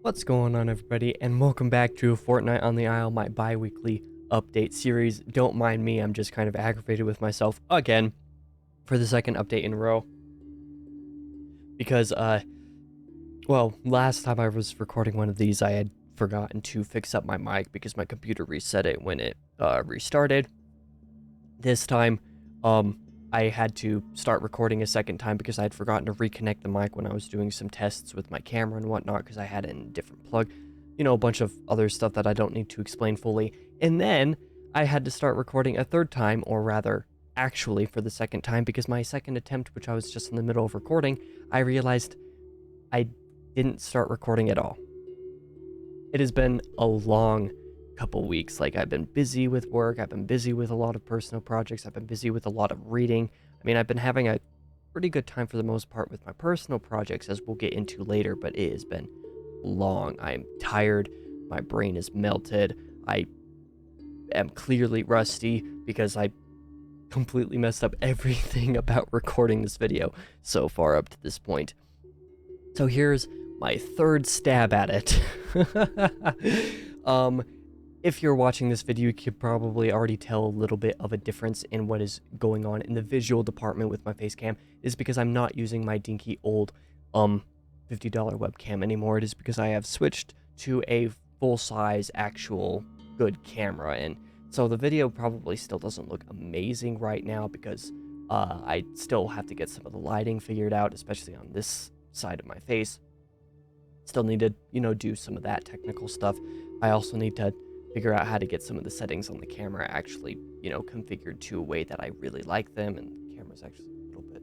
What's going on, everybody, and welcome back to Fortnight on the Isle, my bi-weekly update series. Don't mind me, I'm just kind of aggravated with myself again for the second update in a row. Because, well, last time I was recording one of these, I had forgotten to fix up my mic because my computer reset it when it restarted. This time, I had to start recording a second time because I had forgotten to reconnect the mic when I was doing some tests with my camera and whatnot because I had it in a different plug. You know, a bunch of other stuff that I don't need to explain fully. And then I had to start recording a third time, or rather, actually for the second time, because my second attempt, which I was just in the middle of recording, I realized I didn't start recording at all. It has been a long couple weeks. Like, I've been busy with work, I've been busy with a lot of personal projects, I've been busy with a lot of reading. I mean, I've been having a pretty good time for the most part with my personal projects, as we'll get into later, but it has been long. I'm tired, my brain is melted, I am clearly rusty because I completely messed up everything about recording this video so far up to this point. So here's my third stab at it. If you're watching this video, you could probably already tell a little bit of a difference in what is going on in the visual department with my face cam. Is because I'm not using my dinky old $50 webcam anymore. It is because I have switched to a full-size actual good camera, and so the video probably still doesn't look amazing right now because I still have to get some of the lighting figured out, especially on this side of my face. Still need to, you know, do some of that technical stuff. I also need to figure out how to get some of the settings on the camera actually, you know, configured to a way that I really like them, and the camera's actually a little bit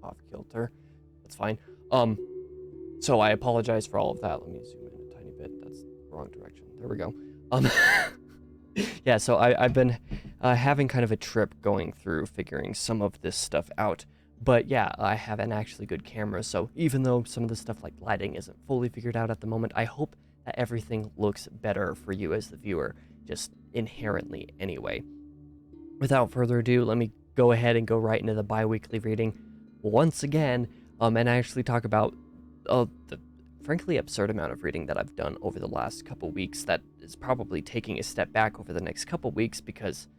off kilter. That's fine. So I apologize for all of that. Let me zoom in a tiny bit. That's the wrong direction. There we go. Yeah, so I've been having kind of a trip going through figuring some of this stuff out. But yeah, I have an actually good camera, so even though some of the stuff like lighting isn't fully figured out at the moment, I hope that everything looks better for you as the viewer, just inherently anyway. Without further ado, let me go ahead and go right into the bi-weekly reading once again, and actually talk about the frankly absurd amount of reading that I've done over the last couple weeks that is probably taking a step back over the next couple weeks because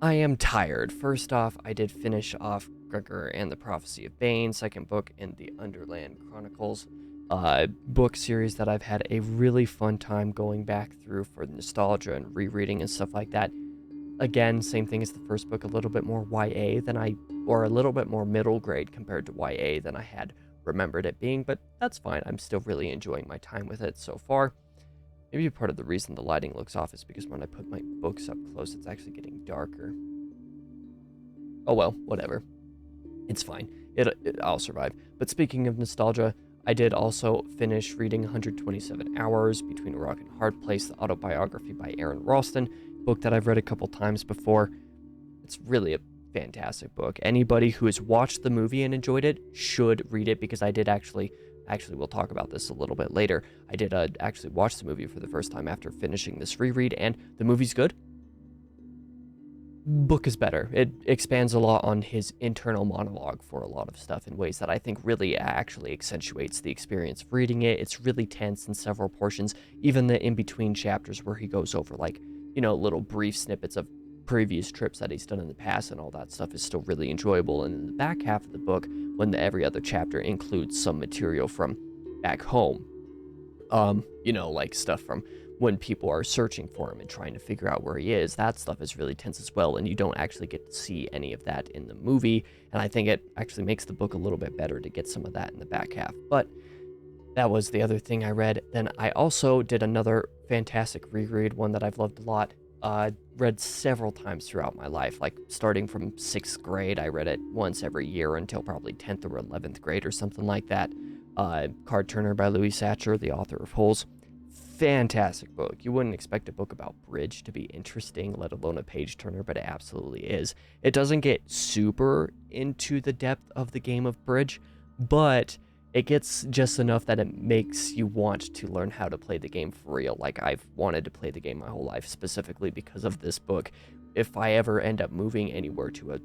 I am tired. First off, I did finish off Gregor and the Prophecy of Bane, second book in the Underland Chronicles book series that I've had a really fun time going back through for nostalgia and rereading and stuff like that. Again, same thing as the first book, a little bit more YA or a little bit more middle grade compared to YA than I had remembered it being, but that's fine. I'm still really enjoying my time with it so far. Maybe part of the reason the lighting looks off is because when I put my books up close, it's actually getting darker. Oh well, whatever. It's fine. I'll survive. But speaking of nostalgia, I did also finish reading 127 Hours, Between a Rock and a Hard Place, the autobiography by Aaron Ralston, book that I've read a couple times before. It's really a fantastic book. Anybody who has watched the movie and enjoyed it should read it, because I did actually we'll talk about this a little bit later. I did actually watch the movie for the first time after finishing this reread, and the movie's good. Book is better. It expands a lot on his internal monologue for a lot of stuff in ways that I think really actually accentuates the experience of reading it. It's really tense in several portions, even the in-between chapters where he goes over, like, you know, little brief snippets of previous trips that he's done in the past and all that stuff is still really enjoyable. And in the back half of the book, when every other chapter includes some material from back home, you know, like stuff from when people are searching for him and trying to figure out where he is, that stuff is really tense as well, and you don't actually get to see any of that in the movie, and I think it actually makes the book a little bit better to get some of that in the back half. But that was the other thing I read. Then I also did another fantastic reread, one that I've loved a lot, read several times throughout my life, like starting from 6th grade. I read it once every year until probably 10th or 11th grade or something like that. Card Turner by Louis Satcher, the author of Holes. Fantastic book. You wouldn't expect a book about bridge to be interesting, let alone a page turner, but it absolutely is. It doesn't get super into the depth of the game of bridge, but it gets just enough that it makes you want to learn how to play the game for real. Like, I've wanted to play the game my whole life, specifically because of this book. If I ever end up moving anywhere to a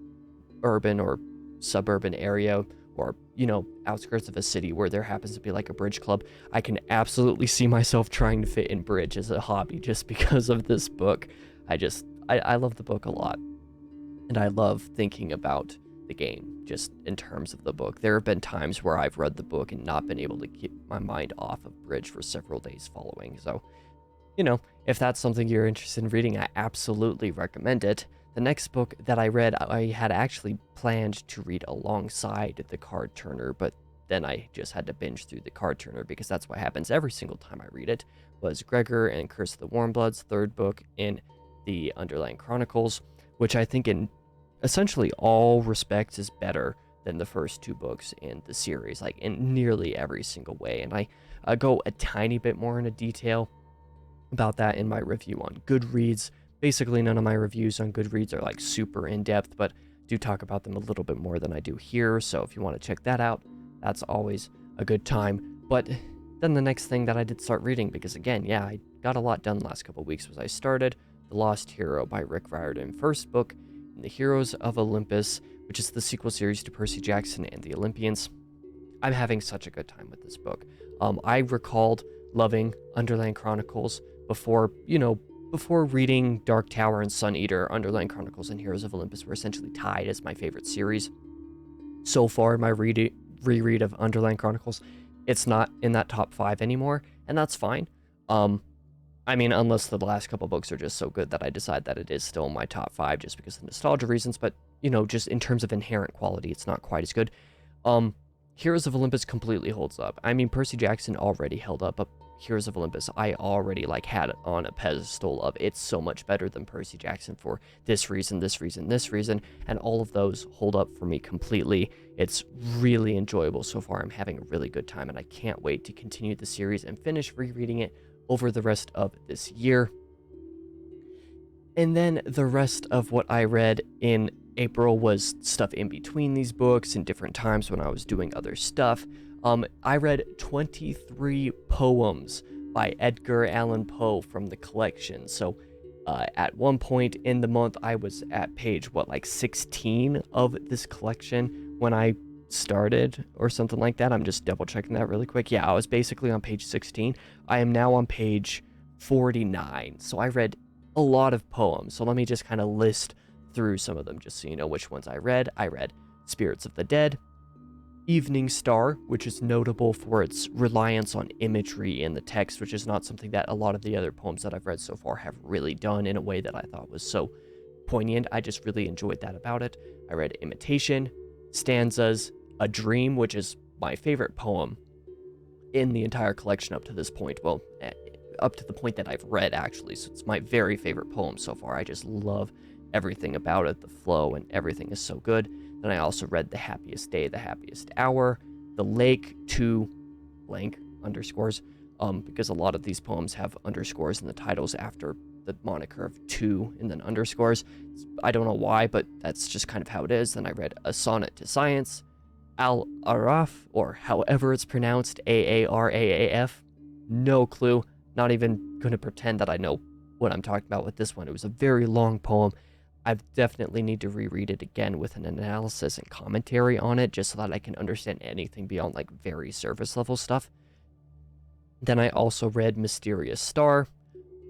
urban or suburban area, or, you know, outskirts of a city where there happens to be like a bridge club, I can absolutely see myself trying to fit in bridge as a hobby just because of this book. I love the book a lot, and I love thinking about the game just in terms of the book. There have been times where I've read the book and not been able to keep my mind off of bridge for several days following. So, you know, if that's something you're interested in reading, I absolutely recommend it. The next book that I read, I had actually planned to read alongside the Card Turner, but then I just had to binge through the Card Turner because that's what happens every single time I read it, was Gregor and Curse of the Warmbloods, third book in the Underland Chronicles, which I think in essentially all respects is better than the first two books in the series, like in nearly every single way. And I go a tiny bit more into detail about that in my review on Goodreads. Basically, none of my reviews on Goodreads are like super in-depth, but do talk about them a little bit more than I do here. So if you want to check that out, that's always a good time. But then the next thing that I did start reading, because again, yeah, I got a lot done the last couple of weeks, was I started The Lost Hero by Rick Riordan, first book in the Heroes of Olympus, which is the sequel series to Percy Jackson and the Olympians. I'm having such a good time with this book. I recalled loving Underland Chronicles before reading Dark Tower and Sun Eater. Underland Chronicles and Heroes of Olympus were essentially tied as my favorite series. So far in my reread of Underland Chronicles, it's not in that top 5 anymore, and that's fine. I mean, unless the last couple books are just so good that I decide that it is still in my top 5 just because of nostalgia reasons, but, you know, just in terms of inherent quality, it's not quite as good. Heroes of Olympus completely holds up. I mean, Percy Jackson already held up, but Heroes of Olympus, I already, like, had it on a pedestal of it's so much better than Percy Jackson for this reason, this reason, this reason, and all of those hold up for me completely. It's really enjoyable so far. I'm having a really good time, and I can't wait to continue the series and finish rereading it over the rest of this year. And then the rest of what I read in April was stuff in between these books and different times when I was doing other stuff. I read 23 poems by Edgar Allan Poe from the collection. So at one point in the month, I was at page, 16 of this collection when I started or something like that. I'm just double checking that really quick. Yeah, I was basically on page 16. I am now on page 49. So I read a lot of poems. So let me just kind of list through some of them just so you know which ones I read. I read Spirits of the Dead, Evening Star, which is notable for its reliance on imagery in the text, which is not something that a lot of the other poems that I've read so far have really done in a way that I thought was so poignant. I just really enjoyed that about it. I read Imitation, Stanzas, A Dream, which is my favorite poem in the entire collection up to this point. Well, up to the point that I've read, actually. So it's my very favorite poem so far. I just love everything about it. The flow and everything is so good. Then I also read The Happiest Day, The Happiest Hour, The Lake, 2 blank underscores, because a lot of these poems have underscores in the titles after the moniker of 2 and then underscores. I don't know why, but that's just kind of how it is. Then I read A Sonnet to Science, Al Araf, or however it's pronounced, Aaraaf. No clue. Not even going to pretend that I know what I'm talking about with this one. It was a very long poem. I definitely need to reread it again with an analysis and commentary on it, just so that I can understand anything beyond like very surface level stuff. Then I also read Mysterious Star,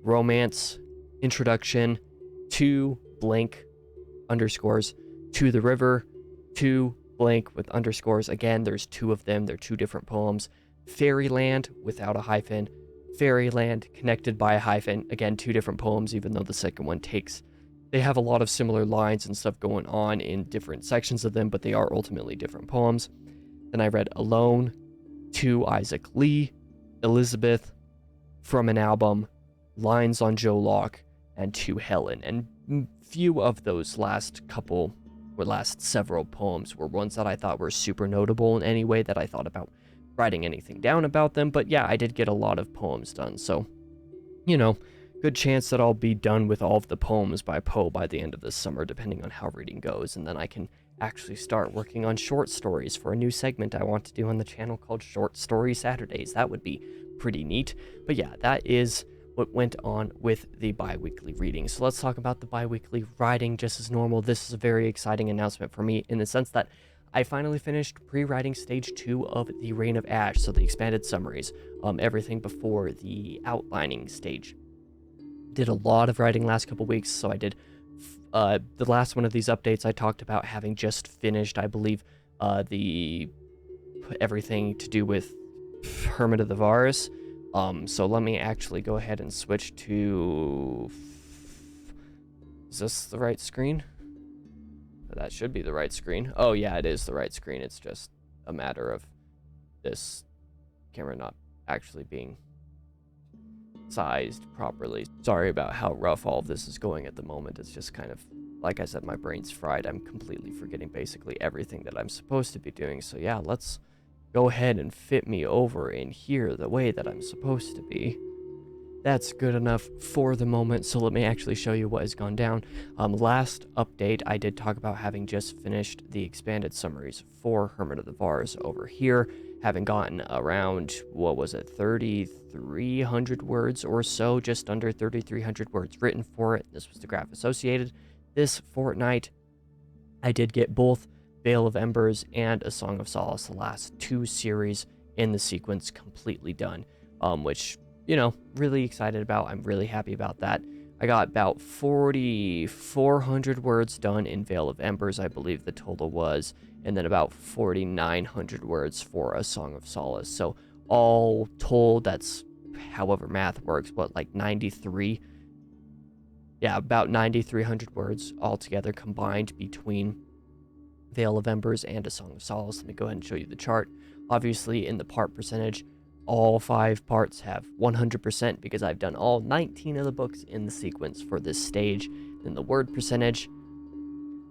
Romance, Introduction, 2 blank underscores, To the River, 2 blank with underscores. Again, there's 2 of them. They're 2 different poems. Fairyland without a hyphen, Fairyland connected by a hyphen. Again, 2 different poems, even though the second one they have a lot of similar lines and stuff going on in different sections of them, but they are ultimately different poems. Then I read Alone, 2 Isaac Lee, Elizabeth, From an Album, Lines on Joe Locke, and 2 Helen. And few of those last several poems were ones that I thought were super notable in any way that I thought about writing anything down about them. But yeah, I did get a lot of poems done. So, you know, good chance that I'll be done with all of the poems by Poe by the end of this summer, depending on how reading goes. And then I can actually start working on short stories for a new segment I want to do on the channel called Short Story Saturdays. That would be pretty neat. But yeah, that is what went on with the bi-weekly reading. So let's talk about the bi-weekly writing just as normal. This is a very exciting announcement for me in the sense that I finally finished pre-writing stage 2 of the Reign of Ash, so the expanded summaries, everything before the outlining stage. Did a lot of writing last couple weeks, so I did the last one of these updates I talked about having just finished, I believe, the everything to do with Hermit of the Vars. So let me actually go ahead and switch to... Is this the right screen? That should be the right screen. Oh yeah, it is the right screen. It's just a matter of this camera not actually being sized properly. Sorry about how rough all of this is going at the moment. It's just kind of, like I said, my brain's fried. I'm completely forgetting basically everything that I'm supposed to be doing. So yeah, let's go ahead and fit me over in here the way that I'm supposed to be. That's good enough for the moment, so let me actually show you what has gone down. Last update, I did talk about having just finished the expanded summaries for Hermit of the Vars over here, having gotten around, what was it, 3,300 words or so, just under 3,300 words written for it. This was the graph associated. This fortnight, I did get both Veil of Embers and A Song of Solace, the last 2 series in the sequence, completely done, which, you know, really excited about. I'm really happy about that. I got about 4,400 words done in Veil of Embers, I believe the total was, and then about 4,900 words for A Song of Solace. So all told, that's however math works, what, like 93? Yeah, about 9,300 words altogether combined between Veil of Embers and A Song of Solace. Let me go ahead and show you the chart. Obviously, in the part percentage, all 5 parts have 100% because I've done all 19 of the books in the sequence for this stage. Then the word percentage,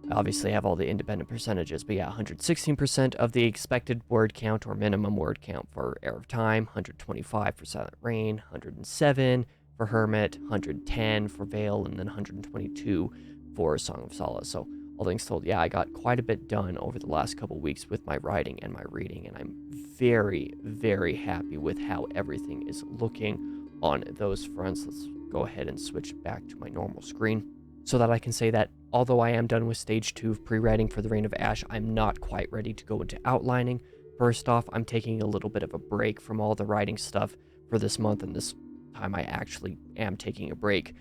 I obviously have all the independent percentages, but yeah, 116% of the expected word count or minimum word count for Heir of Time, 125 for Silent Reign, 107 for Hermit, 110 for Veil, and then 122 for Song of Solace. So all things told, yeah, I got quite a bit done over the last couple weeks with my writing and my reading, and I'm very, very happy with how everything is looking on those fronts. Let's go ahead and switch back to my normal screen so that I can say that although I am done with stage 2 of pre-writing for the Reign of Ash, I'm not quite ready to go into outlining. First off, I'm taking a little bit of a break from all the writing stuff for this month, and this time I actually am taking a break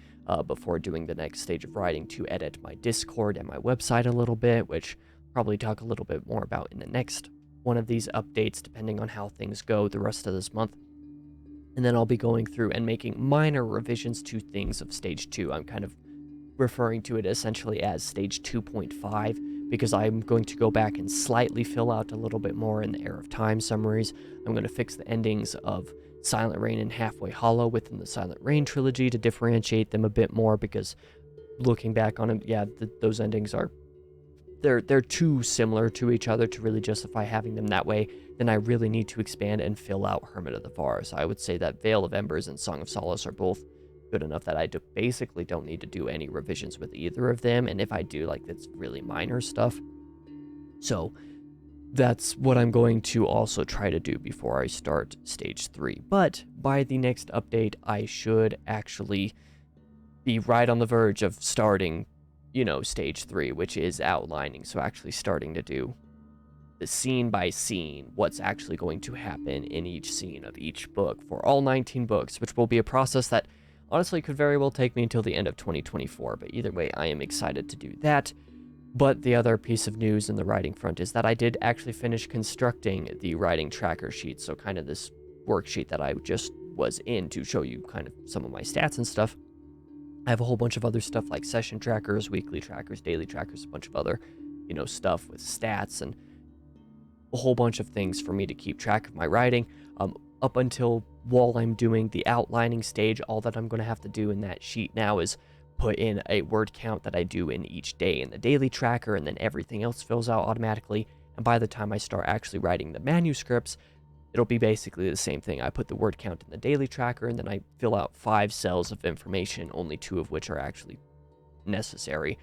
before doing the next stage of writing to edit my Discord and my website a little bit, which I'll probably talk a little bit more about in the next one of these updates, depending on how things go the rest of this month. And then I'll be going through and making minor revisions to things of stage 2. I'm kind of referring to it essentially as stage 2.5 because I'm going to go back and slightly fill out a little bit more in the Heir of Time summaries. I'm going to fix the endings of Silent Reign and Halfway Hollow within the Silent Reign trilogy to differentiate them a bit more, because looking back on them, yeah, those endings are they're too similar to each other to really justify having them that way. Then I really need to expand and fill out Hermit of the Vars. I would say that Veil of Embers and Song of Solace are both good enough that I basically don't need to do any revisions with either of them, and if I do, like, that's really minor stuff. So that's what I'm going to also try to do before I start stage 3. But by the next update, I should actually be right on the verge of starting, you know, stage 3, which is outlining. So actually starting to do the scene by scene, what's actually going to happen in each scene of each book for all 19 books, which will be a process that honestly could very well take me until the end of 2024. But either way, I am excited to do that. But the other piece of news in the writing front is that I did actually finish constructing the writing tracker sheet. So kind of this worksheet that I just was in to show you kind of some of my stats and stuff. I have a whole bunch of other stuff like session trackers, weekly trackers, daily trackers, a bunch of other, you know, stuff with stats and a whole bunch of things for me to keep track of my writing. Up until while I'm doing the outlining stage, all that I'm going to have to do in that sheet now is put in a word count that I do in each day in the daily tracker, and then everything else fills out automatically. And by the time I start actually writing the manuscripts, it'll be basically the same thing. I put the word count in the daily tracker, and then I fill out 5 cells of information, only 2 of which are actually necessary.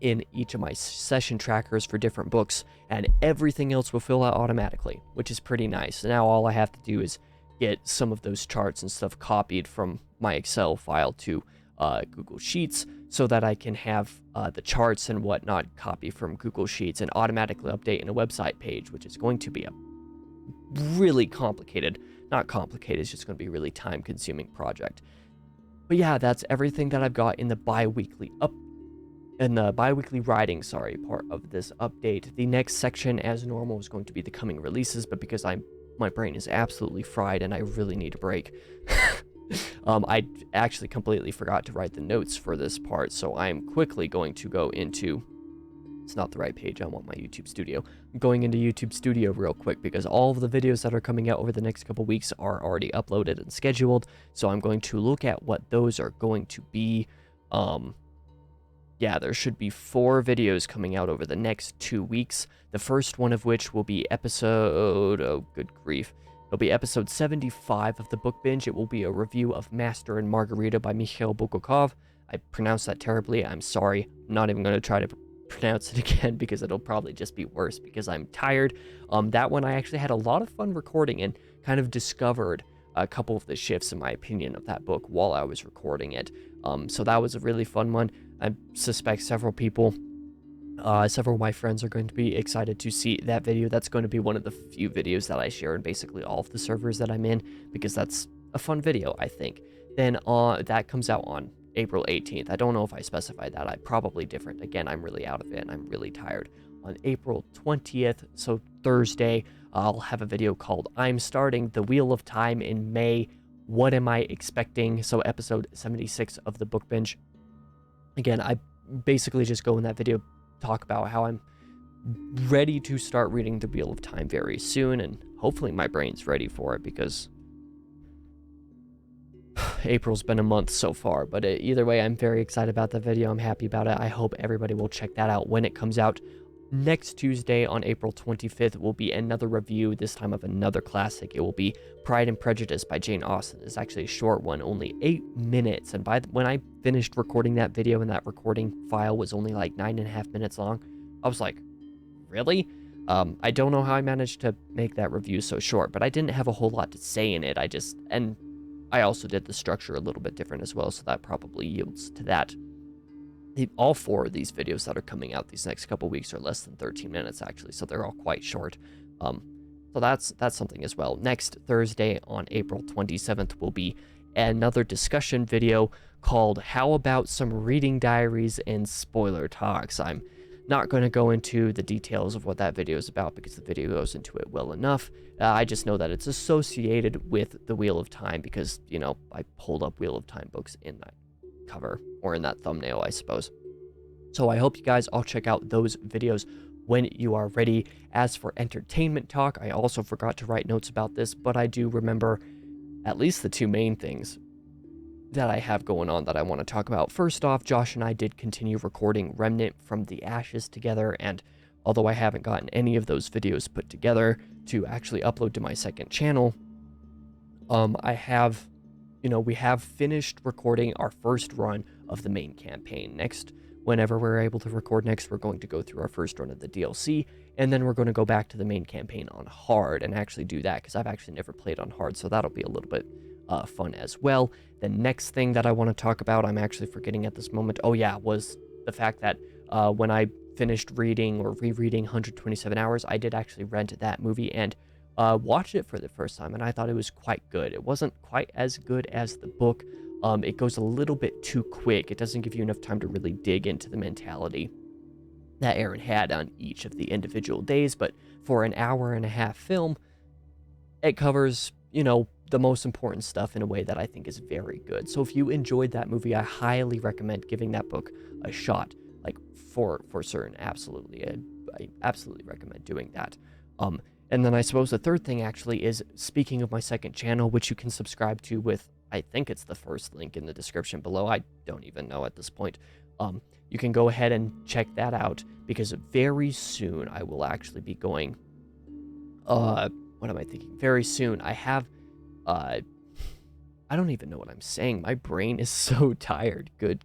in each of my session trackers for different books, and everything else will fill out automatically, which is pretty nice. Now all I have to do is get some of those charts and stuff copied from my Excel file to Google Sheets, so that I can have the charts and whatnot copy from Google Sheets and automatically update in a website page, which is going to be a really complicated, not complicated, it's just going to be a really time-consuming project. But yeah, that's everything that I've got in the bi-weekly writing, part of this update. The next section, as normal, is going to be the coming releases, but because my brain is absolutely fried and I really need a break, I actually completely forgot to write the notes for this part, so I'm quickly going to go into... It's not the right page, I want my YouTube Studio. I'm going into YouTube Studio real quick because all of the videos that are coming out over the next couple weeks are already uploaded and scheduled, so I'm going to look at what those are going to be. Yeah, there should be 4 videos coming out over the next 2 weeks. The first one of which will be episode... oh, good grief. It'll be episode 75 of the book binge. It will be a review of Master and Margarita by Mikhail Bulgakov. I pronounced that terribly. I'm sorry. I'm not even going to try to pronounce it again because it'll probably just be worse because I'm tired. That one I actually had a lot of fun recording and kind of discovered a couple of the shifts in my opinion of that book while I was recording it. So that was a really fun one. I suspect several of my friends are going to be excited to see that video. That's going to be one of the few videos that I share in basically all of the servers that I'm in, because that's a fun video, I think. Then that comes out on April 18th. I don't know if I specified that. I probably different. Again, I'm really out of it and I'm really tired. On April 20th, so Thursday, I'll have a video called I'm Starting the Wheel of Time in May. What am I expecting? So episode 76 of the book binge. Again, I basically just go in that video, talk about how I'm ready to start reading the Wheel of Time very soon, and hopefully my brain's ready for it because April's been a month so far. But either way, I'm very excited about the video. I'm happy about it. I hope everybody will check that out when it comes out. Next Tuesday on April 25th will be another review, this time of another classic. It will be Pride and Prejudice by Jane Austen. It's actually a short one, only 8 minutes. And when I finished recording that video and that recording file was only like 9.5 minutes long, I was like, really? I don't know how I managed to make that review so short, but I didn't have a whole lot to say in it. And I also did the structure a little bit different as well, so that probably yields to that. All 4 of these videos that are coming out these next couple weeks are less than 13 minutes, actually, so they're all quite short. So that's something as well. Next Thursday on April 27th will be another discussion video called How About Some Reading Diaries and Spoiler Talks. I'm not going to go into the details of what that video is about because the video goes into it well enough. I just know that it's associated with the Wheel of Time because, you know, I pulled up Wheel of Time books in that cover, or in that thumbnail, I suppose. So I hope you guys all check out those videos when you are ready. As for entertainment talk, I also forgot to write notes about this, but I do remember at least the 2 main things that I have going on that I want to talk about. First off, Josh and I did continue recording Remnant from the Ashes together, and although I haven't gotten any of those videos put together to actually upload to my second channel, we have finished recording our first run of the main campaign. Next, whenever we're able to record next, we're going to go through our first run of the DLC, and then we're going to go back to the main campaign on hard and actually do that, because I've actually never played on hard, so that'll be a little bit fun as well. The next thing that I want to talk about, I'm actually forgetting at this moment, was the fact that when I finished reading or rereading 127 Hours, I did actually rent that movie and watched it for the first time, and I thought it was quite good. It wasn't quite as good as the book. It goes a little bit too quick. It doesn't give you enough time to really dig into the mentality that Aaron had on each of the individual days, but for an hour-and-a-half film, it covers, the most important stuff in a way that I think is very good. So if you enjoyed that movie, I highly recommend giving that book a shot, like for certain. Absolutely. I absolutely recommend doing that. And then I suppose the third thing actually is, speaking of my second channel, which you can subscribe to with, I think it's the first link in the description below. I don't even know at this point. You can go ahead and check that out, because very soon I will actually be going, what am I thinking? Very soon I have, I don't even know what I'm saying. My brain is so tired. Good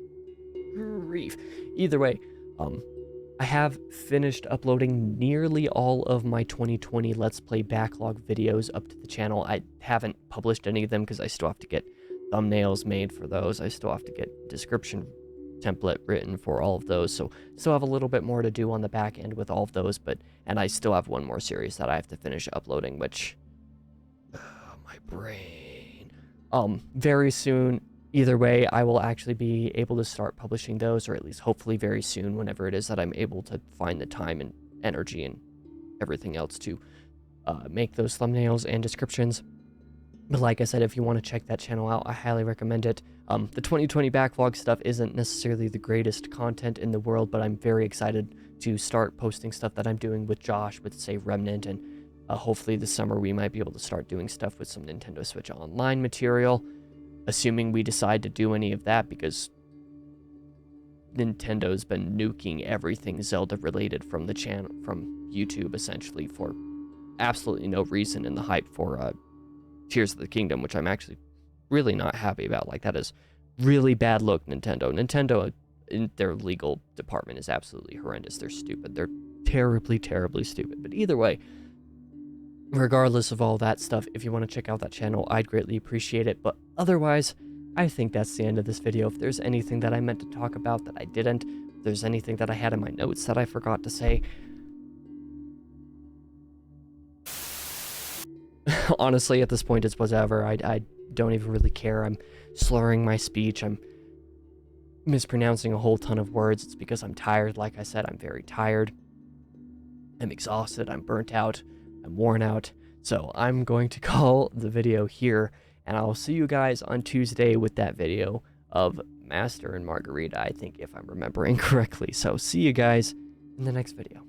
grief. Either way, I have finished uploading nearly all of my 2020 Let's Play backlog videos up to the channel. I haven't published any of them because I still have to get thumbnails made for those. I still have to get description template written for all of those, so still have a little bit more to do on the back end with all of those, and I still have one more series that I have to finish uploading, which my brain, very soon. Either way, I will actually be able to start publishing those, or at least hopefully very soon, whenever it is that I'm able to find the time and energy and everything else to make those thumbnails and descriptions. But like I said, if you want to check that channel out, I highly recommend it. The 2020 backlog stuff isn't necessarily the greatest content in the world, but I'm very excited to start posting stuff that I'm doing with Josh, with, say, Remnant, and hopefully this summer we might be able to start doing stuff with some Nintendo Switch Online material, assuming we decide to do any of that, because Nintendo's been nuking everything Zelda related from the channel, from YouTube, essentially, for absolutely no reason, in the hype for Tears of the Kingdom, which I'm actually really not happy about. Like, that is really bad look, Nintendo. Nintendo in their legal department is absolutely horrendous. They're stupid. They're terribly, terribly stupid. But either way, regardless of all that stuff, if you want to check out that channel, I'd greatly appreciate it. But otherwise, I think that's the end of this video. If there's anything that I meant to talk about that I didn't, if there's anything that I had in my notes that I forgot to say, honestly, at this point, it's whatever. I don't even really care. I'm slurring my speech. I'm mispronouncing a whole ton of words. It's because I'm tired. Like I said, I'm very tired. I'm exhausted. I'm burnt out. I'm worn out. So I'm going to call the video here, and I'll see you guys on Tuesday with that video of Master and Margarita, I think, if I'm remembering correctly. So see you guys in the next video.